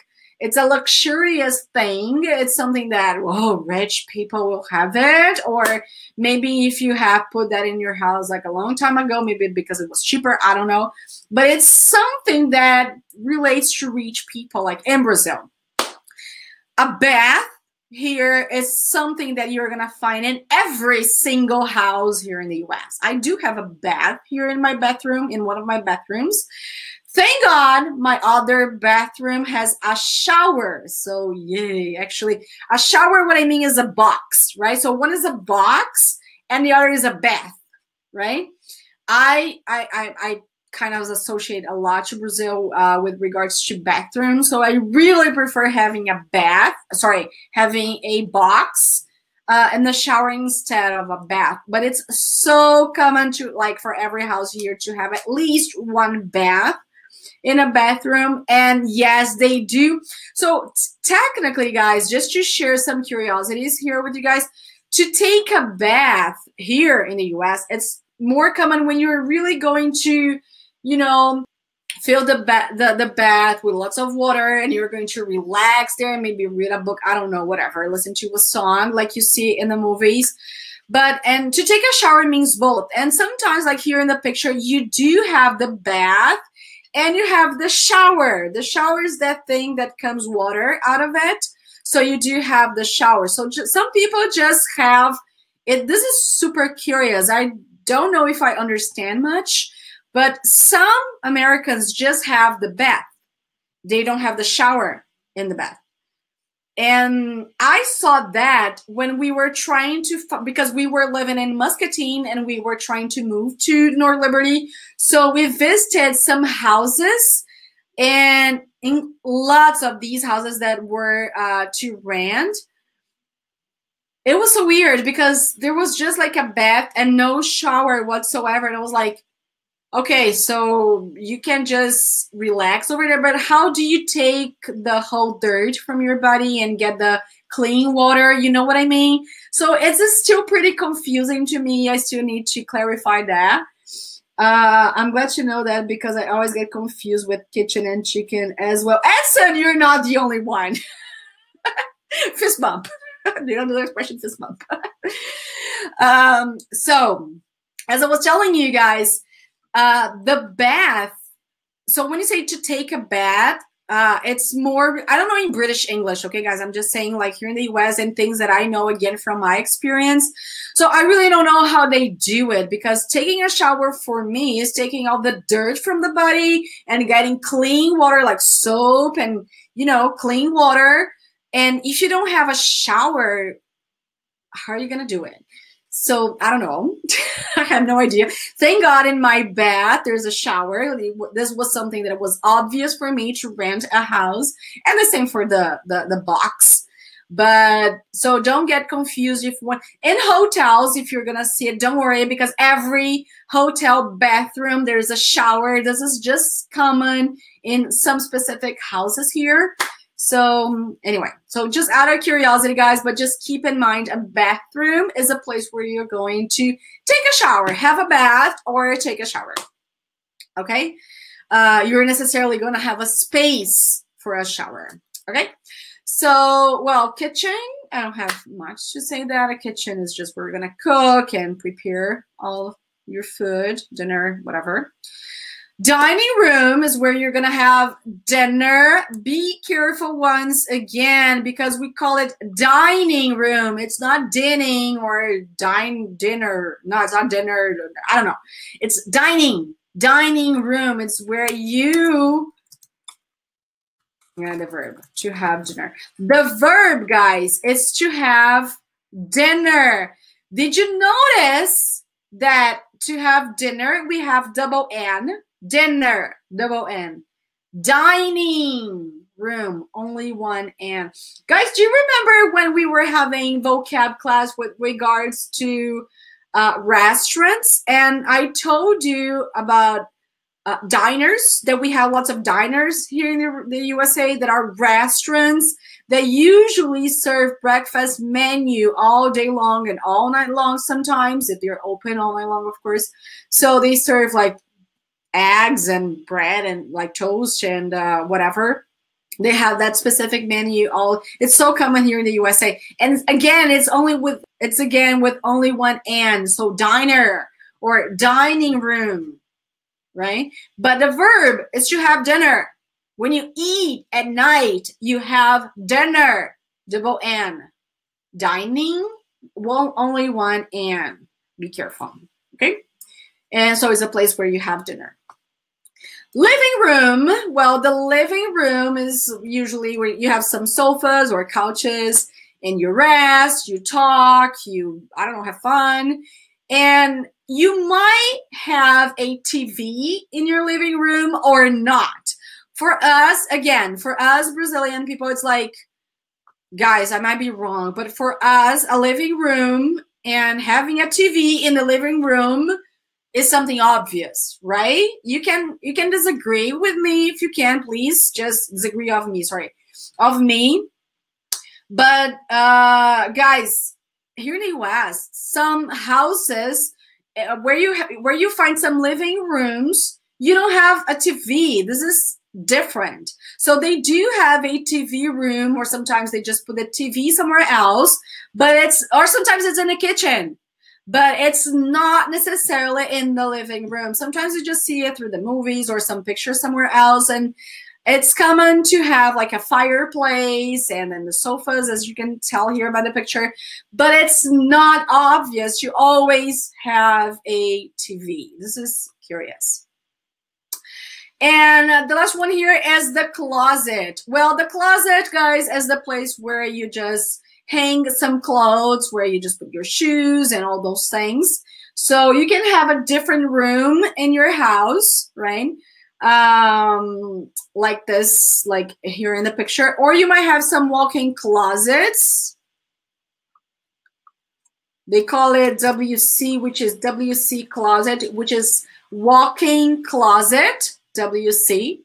it's a luxurious thing. It's something that, whoa, rich people will have it. Or maybe if you have put that in your house like a long time ago, maybe because it was cheaper, I don't know. But it's something that relates to rich people, like in Brazil. A bath here is something that you're going to find in every single house here in the US. I do have a bath here in my bathroom, in one of my bathrooms. Thank God my other bathroom has a shower. So yay, actually a shower, what I mean is a box, right? So one is a box and the other is a bath, right? I kind of associate a lot to Brazil with regards to bathrooms. So I really prefer having a bath, having a box in the shower instead of a bath. But it's so common to, like, for every house here to have at least one bath in a bathroom. And yes, they do. So technically, guys, just to share some curiosities here with you guys, to take a bath here in the US, it's more common when you're really going to, you know, fill the bath with lots of water and you're going to relax there, maybe read a book, I don't know, whatever, listen to a song like you see in the movies. And to take a shower means both. And sometimes, like here in the picture, you do have the bath and you have the shower. The shower is that thing that comes water out of it. So you do have the shower. So some people just have it. This is super curious. I don't know if I understand much, but some Americans just have the bath. They don't have the shower in the bath. And I saw that when we were trying to, because we were living in Muscatine and we were trying to move to North Liberty. So we visited some houses, and in lots of these houses that were to rent, it was so weird because there was just like a bath and no shower whatsoever. And I was like, okay, so you can just relax over there, but how do you take the whole dirt from your body and get the clean water? You know what I mean? So it's still pretty confusing to me. I still need to clarify that. I'm glad to know that because I always get confused with kitchen and chicken as well. Edson, you're not the only one. Fist bump. You know the expression, fist bump. So, as I was telling you guys, the bath, so when you say to take a bath, it's more, I don't know in British English, okay guys, I'm just saying like here in the US and things that I know again from my experience. So I really don't know how they do it, because taking a shower for me is taking all the dirt from the body and getting clean water like soap and, you know, clean water. And if you don't have a shower, how are you gonna do it? So I don't know. I have no idea. Thank God in my bath there's a shower. This was something that was obvious for me to rent a house, and the same for the box. But so don't get confused if one in hotels, if you're gonna see it, don't worry, because every hotel bathroom there's a shower. This is just common in some specific houses here. So anyway, so just out of curiosity, guys, but just keep in mind a bathroom is a place where you're going to take a shower, have a bath, or take a shower. Okay, you're necessarily going to have a space for a shower. Okay. So, well, kitchen, I don't have much to say that. A kitchen is just where we're going to cook and prepare all your food, dinner, whatever. Dining room is where you're going to have dinner. Be careful once again, because we call it dining room. It's not dinning or dinner. No, it's not dinner. I don't know. It's dining room. It's where you... Yeah, the verb, to have dinner. The verb, guys, is to have dinner. Did you notice that to have dinner, we have double N, dinner, double N. Dining room, only one N. Guys, do you remember when we were having vocab class with regards to restaurants? And I told you about diners, that we have lots of diners here in the USA that are restaurants that usually serve breakfast menu all day long and all night long sometimes, if they're open all night long, of course. So they serve like eggs and bread and like toast and whatever. They have that specific menu. It's so common here in the USA. And again, it's again with only one N. So diner or dining room. Right? But the verb is to have dinner. When you eat at night, you have dinner, double N. Dining, well, only one N. Be careful, okay? And so it's a place where you have dinner. Living room, well, the living room is usually where you have some sofas or couches and you rest, you talk, I don't know, have fun. And you might have a TV in your living room or not. For us, again, for us Brazilian people, it's like, guys, I might be wrong, but for us, a living room and having a TV in the living room is something obvious, right? You can disagree with me if you can, please. Just disagree of me, But guys, here in the US, some houses where you find some living rooms, you don't have a TV. This is different. So they do have a TV room, or sometimes they just put the TV somewhere else, or sometimes it's in the kitchen, but it's not necessarily in the living room. Sometimes you just see it through the movies or some pictures somewhere else. And it's common to have like a fireplace and then the sofas, as you can tell here by the picture, but it's not obvious. You always have a TV. This is curious. And the last one here is the closet. Well, the closet, guys, is the place where you just hang some clothes, where you just put your shoes and all those things. So you can have a different room in your house, right? Like this, like here in the picture, or you might have some walk-in closets. They call it WC, which is WC closet, which is walk-in closet, WC.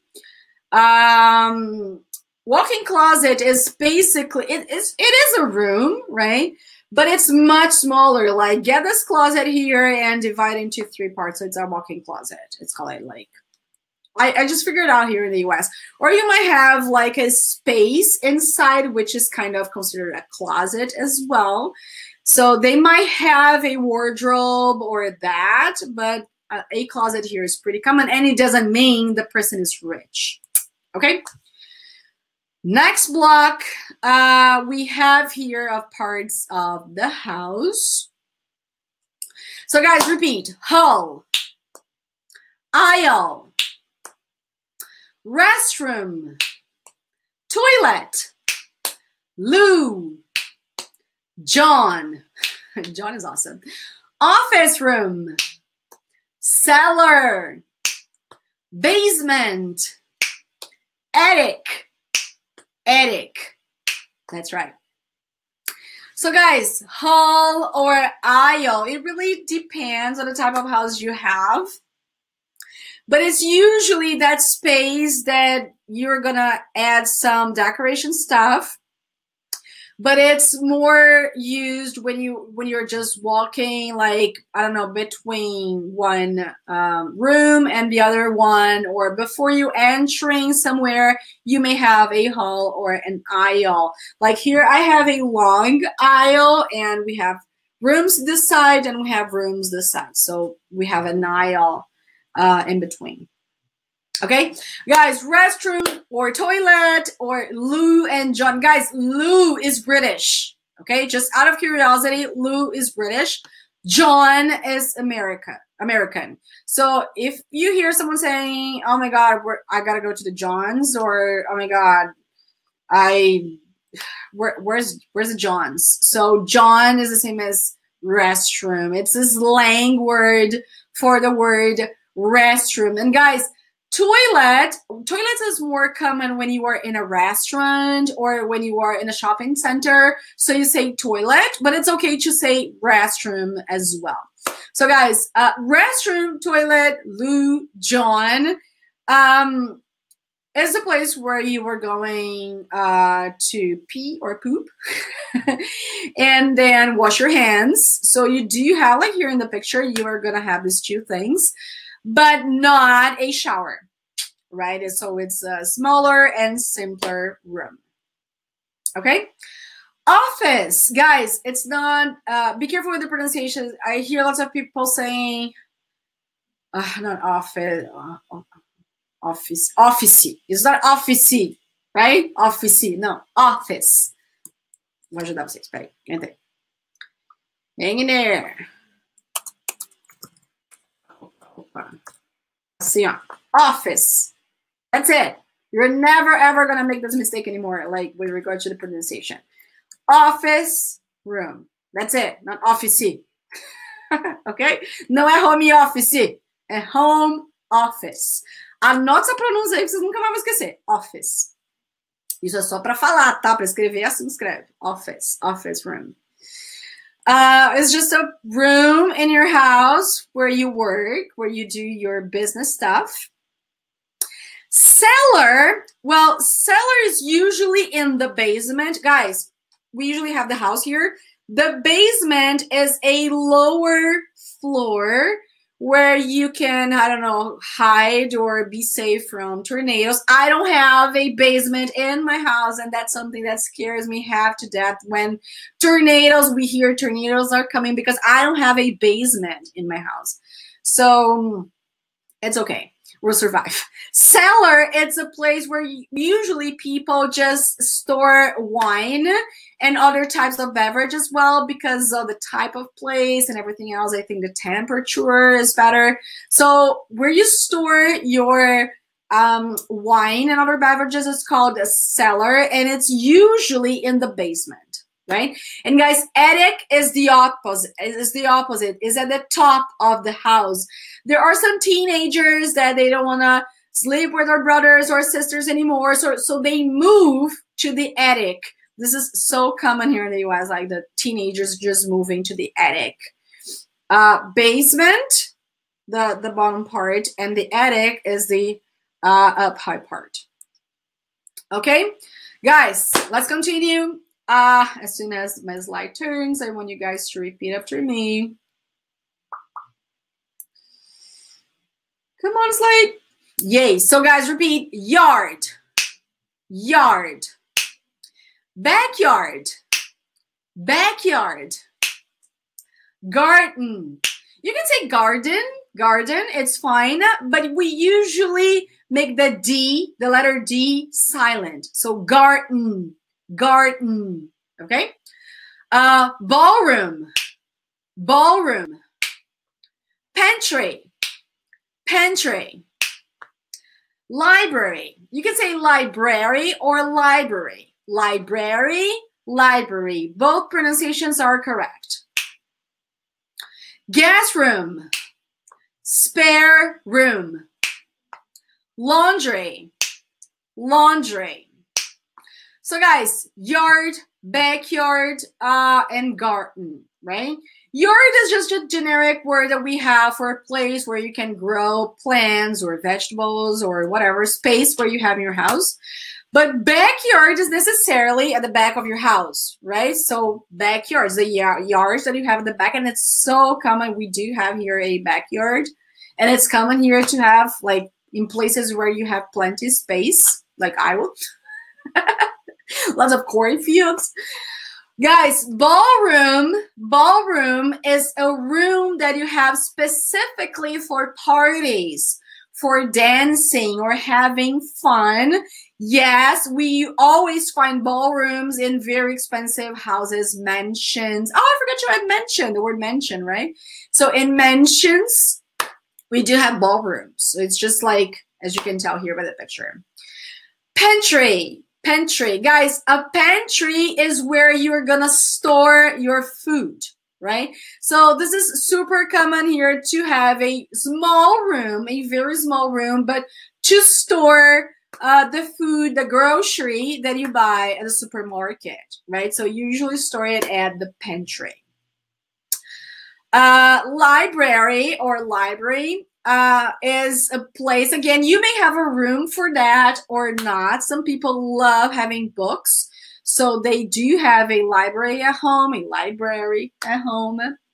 Walk-in closet is basically, it is a room, right? But it's much smaller. Like, get this closet here and divide into 3 parts. So it's a walk-in closet. It's called like, I just figured it out here in the US. Or you might have like a space inside, which is kind of considered a closet as well. So they might have a wardrobe or that, but a closet here is pretty common, and it doesn't mean the person is rich. Okay. Next block, we have here of parts of the house. So guys, repeat: hall, aisle, restroom, toilet, loo, John. John is awesome. Office room, cellar, basement, attic. Attic. That's right. So guys, hall or aisle, it really depends on the type of house you have. But it's usually that space that you're gonna add some decoration stuff. But it's more used when you're just walking, like, I don't know, between one room and the other one, or before you entering somewhere, you may have a hall or an aisle. Like here, I have a long aisle, and we have rooms this side, and we have rooms this side. So we have an aisle in between. Okay, guys, restroom or toilet or loo and John. Guys, loo is British. Okay, just out of curiosity, loo is British. John is American. So if you hear someone saying, "Oh my God, I gotta go to the Johns," or "Oh my God, where's the Johns?" So John is the same as restroom. It's a slang word for the word restroom. And guys, toilets is more common when you are in a restaurant or when you are in a shopping center. So you say toilet, but it's okay to say restroom as well. So guys, restroom, toilet, loo, John, is the place where you were going to pee or poop and then wash your hands. So you do have, like here in the picture, you are gonna have these two things, but not a shower, right? So it's a smaller and simpler room. Okay. Office, guys, it's not, be careful with the pronunciation. I hear lots of people saying, not office, office. It's not office, right? Office, no, office. Vou ajudar vocês, peraí, entrei. Hang in there. Assim, ó, office. That's it. You're never ever gonna make this mistake anymore, like with regard to the pronunciation. Office room. That's it, not office. Ok? Não é home office, é home office. Anota essa pronúncia aí que vocês nunca mais vão esquecer. Office. Isso é só para falar, tá? Para escrever, assim escreve. Office. Office room. It's just a room in your house where you work, where you do your business stuff. Cellar. Well, cellar is usually in the basement. Guys, we usually have the house here. The basement is a lower floor where you can, I don't know, hide or be safe from tornadoes. I don't have a basement in my house, and that's something that scares me half to death when tornadoes, we hear tornadoes are coming, because I don't have a basement in my house. So it's okay. We'll survive. Cellar, it's a place where usually people just store wine and other types of beverage as well, because of the type of place and everything else. I think the temperature is better. So where you store your wine and other beverages is called a cellar, and it's usually in the basement. Right? And guys, attic is the opposite. Is at the top of the house. There are some teenagers that they don't want to sleep with their brothers or sisters anymore, so they move to the attic. This is so common here in the US, like the teenagers just moving to the attic. Basement, the bottom part, and the attic is the up high part. Okay, guys, let's continue. As soon as my slide turns, I want you guys to repeat after me. Come on, slide. Yay. So guys, repeat. Yard. Yard. Backyard. Backyard. Garden. You can say garden. Garden, it's fine. But we usually make the D, the letter D, silent. So garden. Garden. Okay? Ballroom. Ballroom. Pantry. Pantry. Library. You can say library or library. Library, library. Both pronunciations are correct. Guest room, spare room, laundry, laundry. So guys, yard, backyard, and garden, right? Yard is just a generic word that we have for a place where you can grow plants or vegetables or whatever space where you have in your house. But backyard is necessarily at the back of your house, right? So backyards, the yards that you have at the back, and it's so common. We do have here a backyard, and it's common here to have like in places where you have plenty space, like Iowa, lots of cornfields. Guys, ballroom is a room that you have specifically for parties, for dancing or having fun. Yes, we always find ballrooms in very expensive houses, mansions. Oh, I forgot you had mansion, the word mansion, right? So in mansions, we do have ballrooms. So it's just like, as you can tell here by the picture. Pantry. Pantry. Guys, a pantry is where you're gonna store your food, right? So this is super common here to have a small room, a very small room, but to store the food, the grocery that you buy at the supermarket, right? So you usually store it at the pantry. Library or library is a place, again, you may have a room for that or not. Some people love having books, so they do have a library at home,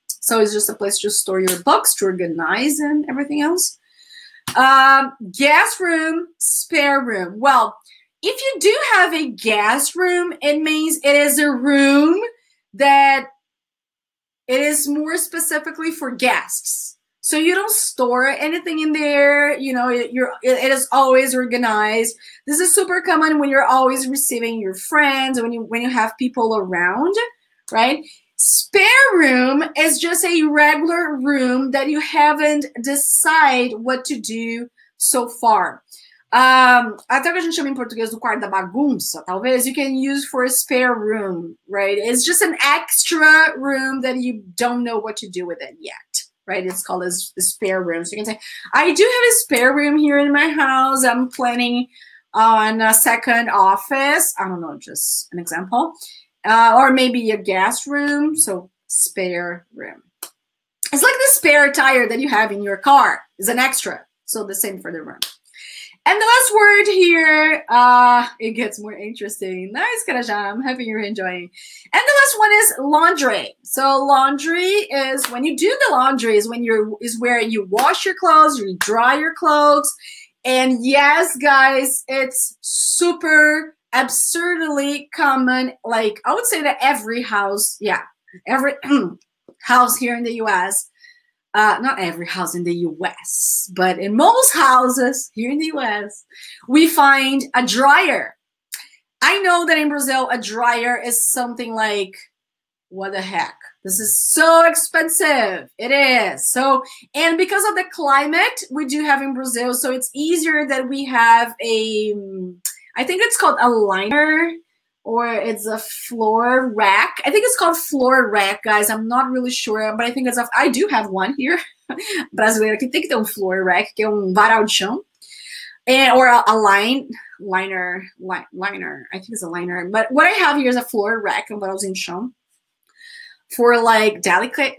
So it's just a place to store your books, to organize and everything else. Guest room, spare room. Well, if you do have a guest room, it means it is a room that it is more specifically for guests. So you don't store anything in there. You know, it is always organized. This is super common when you're always receiving your friends, when you have people around, right? Spare room is just a regular room that you haven't decided what to do so far. Até que a gente chama em português do quarto da bagunça, talvez, you can use for a spare room, right? It's just an extra room that you don't know what to do with it yet, right? It's called a spare room. So you can say, I do have a spare room here in my house. I'm planning on a second office. I don't know, just an example. Or maybe a guest room, so spare room. It's like the spare tire that you have in your car is an extra. So the same for the room. And the last word here, it gets more interesting. Nice, Karaja. I'm happy you're enjoying. And the last one is laundry. So laundry is when you do the laundry is where you wash your clothes, you dry your clothes. And yes, guys, it's super absurdly common. Like I would say that every house, every house here in the US, not every house in the US, but in most houses here in the US, we find a dryer. I know that in Brazil, a dryer is something like, what the heck? This is so expensive. It is. So, and because of the climate we do have in Brazil, so it's easier that we have a, I think it's called a liner, or it's a floor rack. I think it's called floor rack, guys. I'm not really sure, but I think I do have one here. Brasileiro que tem que ter um floor rack, que é varal de chão. Or a liner. I think it's a liner. But what I have here is a floor rack, um varalzinho de chão, for like delicate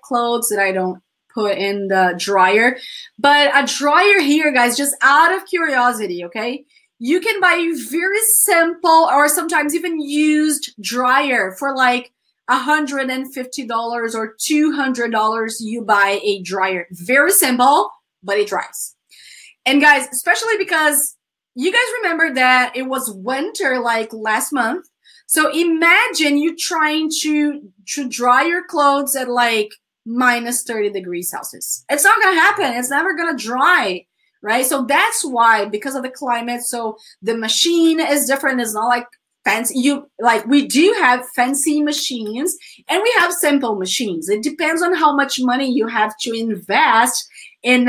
clothes that I don't put in the dryer. But a dryer here, guys, just out of curiosity, okay? You can buy a very simple or sometimes even used dryer for like $150 or $200. You buy a dryer. Very simple, but it dries. And guys, especially because you guys remember that it was winter like last month. So imagine you trying to dry your clothes at like minus 30 degrees Celsius. It's not going to happen. It's never going to dry. Right? So that's why, because of the climate, so the machine is different. It's not like fancy. We do have fancy machines and we have simple machines. It depends on how much money you have to invest in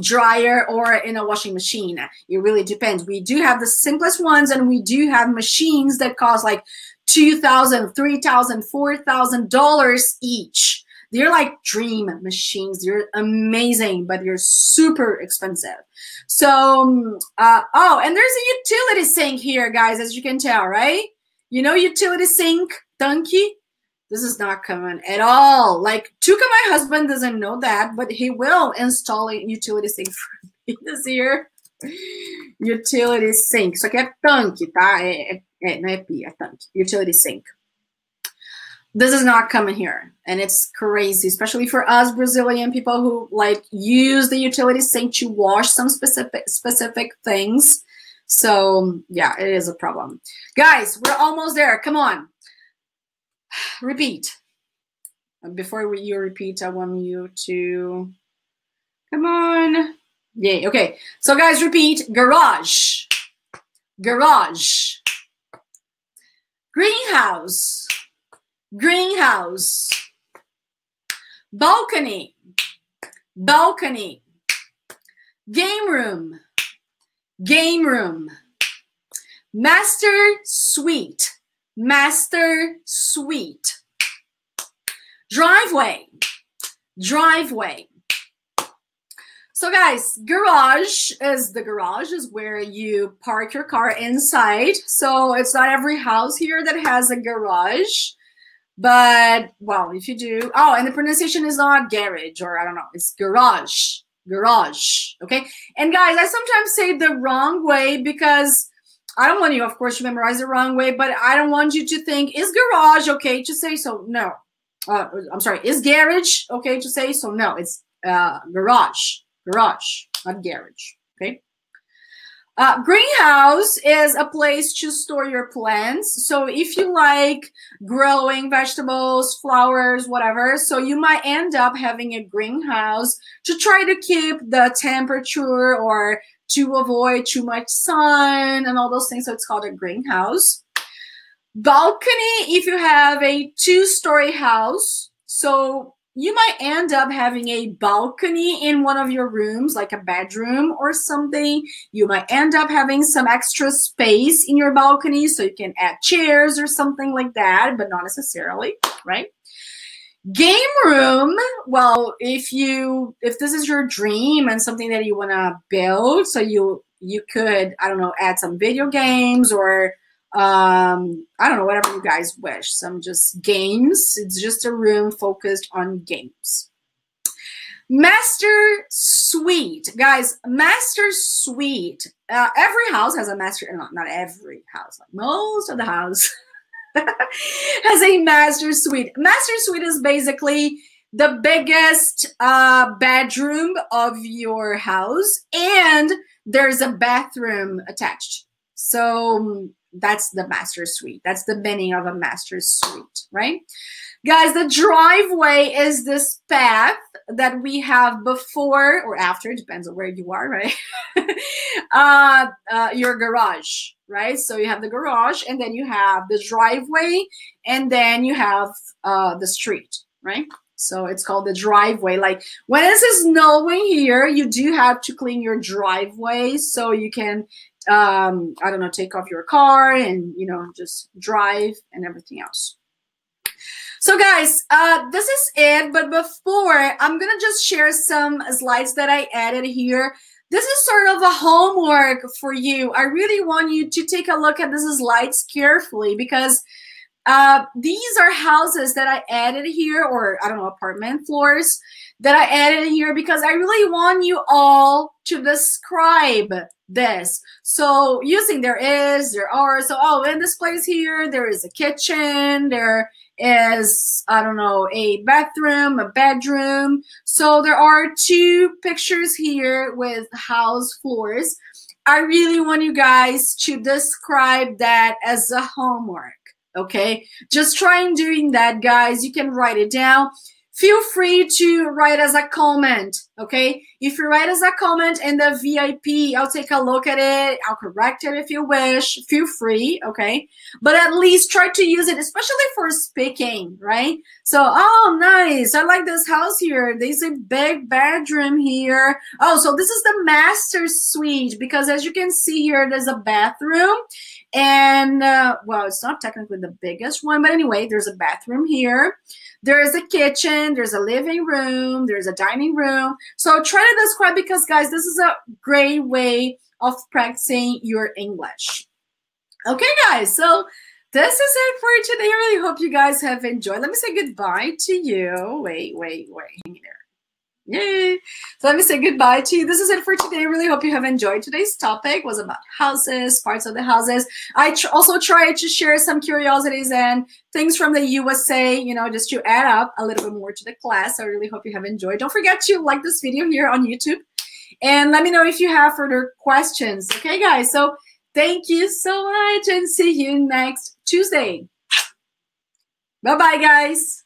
dryer or in a washing machine. It really depends. We do have the simplest ones and we do have machines that cost like $2,000, $3,000, $4,000 each. They're like dream machines. They're amazing, but they're super expensive. So, oh, and there's a utility sink here, guys, as you can tell, right? You know, utility sink, donkey. This is not common at all. Like, Tuka, my husband, doesn't know that, but he will install a utility sink for me this year. Utility sink. Isso aqui é tanque, tá? Não é pia, é tanque. Utility sink. This is not common here, and it's crazy, especially for us Brazilian people who like use the utility sink to wash some specific things. So yeah, it is a problem. Guys, we're almost there. Come on. Repeat. Before you repeat, I want you to, come on. Yay, okay. So guys, repeat. Garage. Garage. Greenhouse. Greenhouse. Balcony. Balcony. Game room. Game room. Master suite. Master suite. Driveway. Driveway. So guys, garage is where you park your car inside. So it's not every house here that has a garage. But, well, if you do, oh, and the pronunciation is not garage, or I don't know, it's garage, garage, okay? And guys, I sometimes say it the wrong way because I don't want you, of course, to memorize the wrong way, but I don't want you to think, is garage okay to say so? No. I'm sorry, is garage okay to say so? No, it's garage, garage, not garage, okay? Greenhouse is a place to store your plants. So if you like growing vegetables, flowers, whatever, so you might end up having a greenhouse to try to keep the temperature or to avoid too much sun and all those things. So it's called a greenhouse. Balcony, if you have a 2-story house, so you might end up having a balcony in one of your rooms, like a bedroom or something. You might end up having some extra space in your balcony, so you can add chairs or something like that, but not necessarily, right? Game room, well, if this is your dream and something that you want to build, so you could, I don't know, add some video games or I don't know, whatever you guys wish. Some just games. It's just a room focused on games. Master suite. Guys, master suite. Every house has a master, not every house, like most of the house has a master suite. Master suite is basically the biggest bedroom of your house, and there's a bathroom attached. So that's the master suite. That's the meaning of a master suite, right? Guys, the driveway is this path that we have before or after, depends on where you are, right? Your garage, right? So you have the garage, and then you have the driveway, and then you have the street, right? So it's called the driveway. Like when it is snowing here, you do have to clean your driveway so you can I don't know, take off your car and, you know, just drive and everything else. So guys, this is it. But before, I'm going to just share some slides that I added here. This is sort of a homework for you. I really want you to take a look at these slides carefully because these are houses that I added here, or I don't know, apartment floors that I added here because I really want you all to describe this. So using there is, there are, so oh, in this place here, there is a kitchen, there is, I don't know, a bathroom, a bedroom. So there are 2 pictures here with house floors. I really want you guys to describe that as a homework, okay? Just try and doing that, guys. You can write it down. feel free to write us a comment, okay? If you write us a comment in the VIP, I'll take a look at it. I'll correct it if you wish. Feel free, okay? But at least try to use it, especially for speaking, right? So, oh, nice. I like this house here. There's a big bedroom here. Oh, so this is the master suite because as you can see here, there's a bathroom. And, well, it's not technically the biggest one, but anyway, there's a bathroom here. There's a kitchen, there's a living room, there's a dining room. So try to describe because, guys, this is a great way of practicing your English. Okay, guys, so this is it for today. I really hope you guys have enjoyed. Let me say goodbye to you. Wait. Hang there. Yay. So let me say goodbye to you. This is it for today. I really hope you have enjoyed today's topic. It was about houses, parts of the houses. I also tried to share some curiosities and things from the USA, you know, just to add up a little bit more to the class. I really hope you have enjoyed. Don't forget to like this video here on YouTube. And let me know if you have further questions. Okay, guys. So thank you so much and see you next Tuesday. Bye-bye, guys.